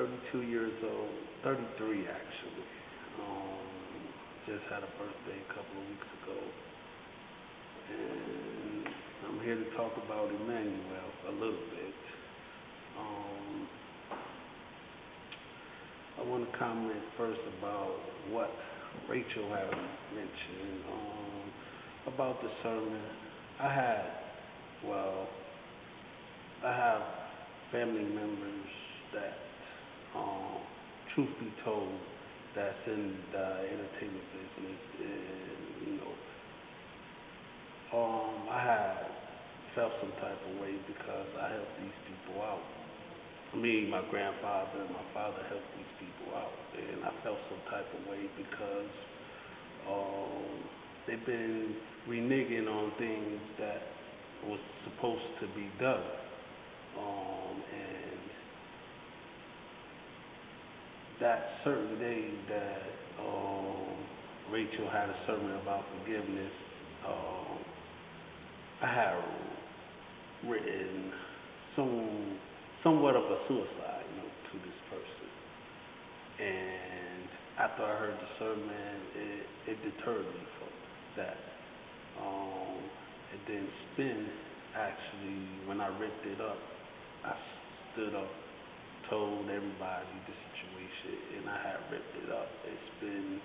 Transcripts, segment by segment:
32 years old, 33 actually. Just had a birthday a couple of weeks ago, and I'm here to talk about Immanuel a little bit. Um, I want to comment first about what Rachel had mentioned about the sermon. I had, well, I have family members that, truth be told, that's in the entertainment business, and I had felt some type of way because I helped these people out. Me, my grandfather, and my father helped these people out, and I felt some type of way because they've been reneging on things that was supposed to be done, and that certain day that Rachel had a sermon about forgiveness, I had written somewhat of a suicide note to this person. And after I heard the sermon, it deterred me from that. And then Spin, actually, when I ripped it up, I stood up, told everybody the situation, and I had ripped it up. And Spin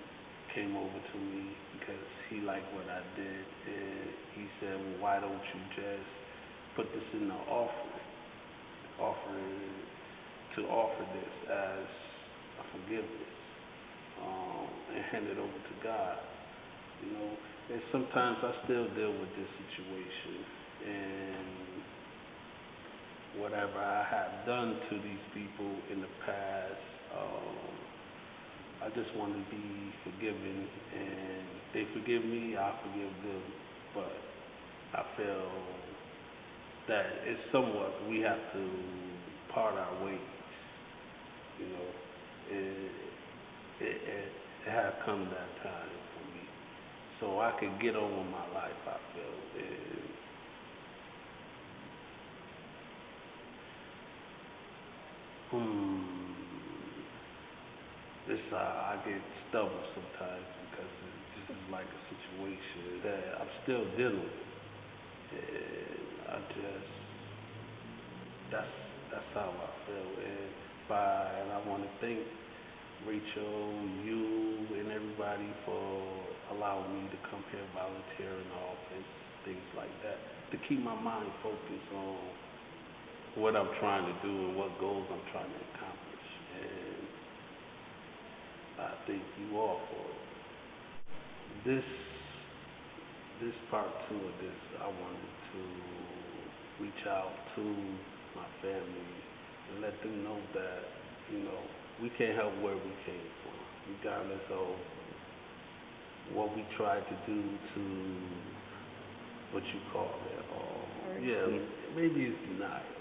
came over to me because he liked what I did, and he said, well, why don't you just put this in the offer this as a forgiveness, and hand it over to God. And sometimes I still deal with this situation, and whatever I have done to these people in the past, I just want to be forgiven, and they forgive me, I forgive them. But I feel that it's somewhat we have to part our ways. It has come that time for me, so I could get on with my life. I feel. I get stubborn sometimes because this is like a situation that I'm still dealing with, and that's how I feel. And I want to thank Rachel, you, and everybody for allowing me to come here, volunteer in the office, things like that, to keep my mind focused on what I'm trying to do and what goals I'm trying to accomplish. And I thank you all for it. This part two of this, I wanted to reach out to my family and let them know that, we can't help where we came from, regardless of what we tried to do to, what you call it, maybe it's denial,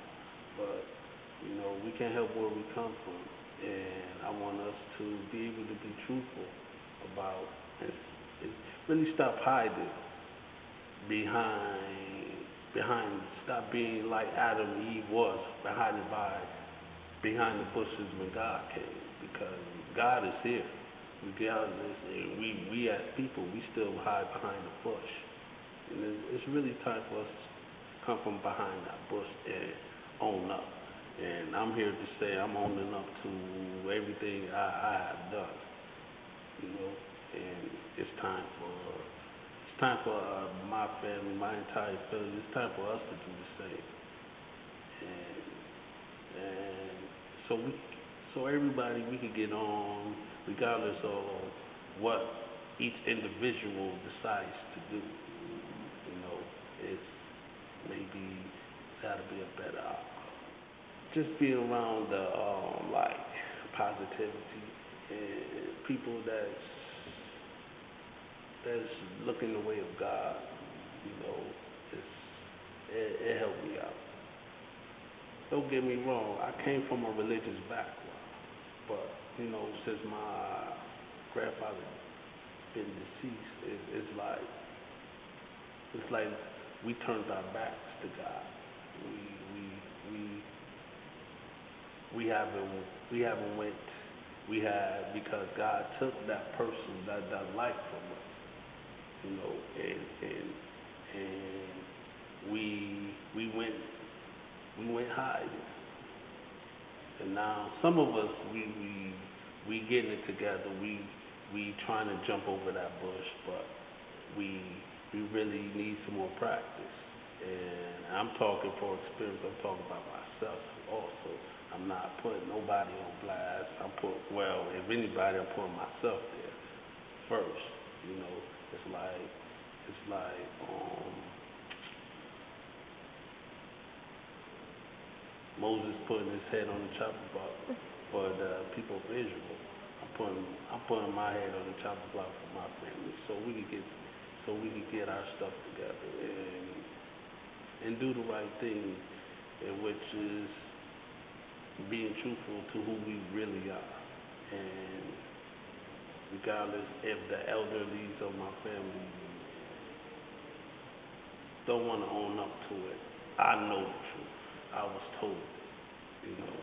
but, we can't help where we come from, and I want us to be able to be truthful about and really stop hiding behind, stop being like Adam and Eve was, behind the bushes when God came, because God is here. Regardless, and we as people, we still hide behind the bush. And it's really time for us to come from behind that bush and own up. And I'm here to say I'm owning up to everything I have done. And it's time for my family, my entire family. It's time for us to do the same. And so everybody, we can get on, regardless of what each individual decides to do. It's maybe got to be a better outcome. Just being around the like positivity and people that's looking the way of God. It helped me out. Don't get me wrong, I came from a religious background, but since my grandfather been deceased, it's like we turned our backs to God. we haven't went, we had, because God took that person, that life from us, you know, and we went hiding. And now some of us, we getting it together. We trying to jump over that bush, but we really need some more practice. And I'm talking for experience. I'm talking about myself also. I'm not putting nobody on blast. If anybody, I'm putting myself there first. You know, it's like Moses putting his head on the chopping block for the people of Israel. I'm putting my head on the chopping block for my family, so we can get our stuff together and do the right thing, which is being truthful to who we really are. And regardless if the elderlies of my family don't want to own up to it, I know the truth. I was told, you know.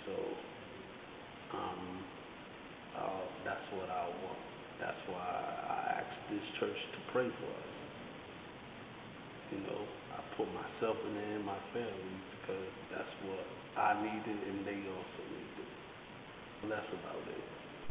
So that's what I want. That's why I asked this church to pray for us. You know, I put myself in there and my family because that's what I needed and they also needed. That's about it.